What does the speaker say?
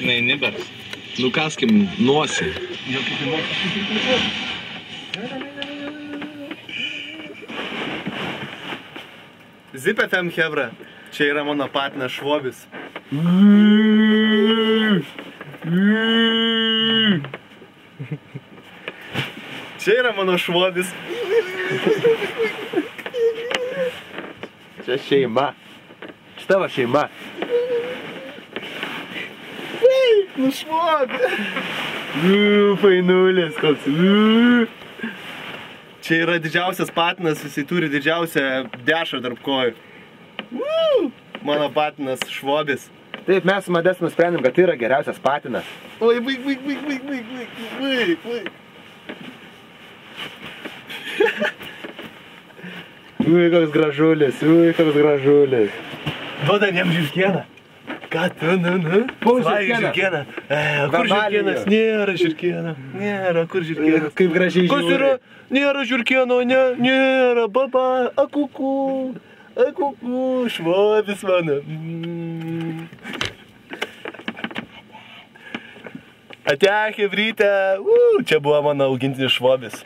Nei, nibers. Nukaskim nosį. Zip FM, hebra. Čia yra mano patinas Švobis. Čia yra mano Švobis. Čia šeima. Čia tavo šeima. Nu Švobi. Fainulis koks. Čia yra didžiausias patinas, jisai turi didžiausią dešą tarp kojų. Mano patinas Švobis. Taip, mes su Modest nusprendėm, kad tai yra geriausias patinas. Oi, vaik. Ui, koks gražulis. Duodam jam žirkieną. Ką tu, Kur žirkieną? Kur žirkienas? Nėra žirkieno. Nėra, kur žirkienas? Kaip gražiai Kas yra? Nėra žirkieno, nėra, baba, akuku, Švobis mano. Ate, hebryte, čia buvo mano augintinis Švobis.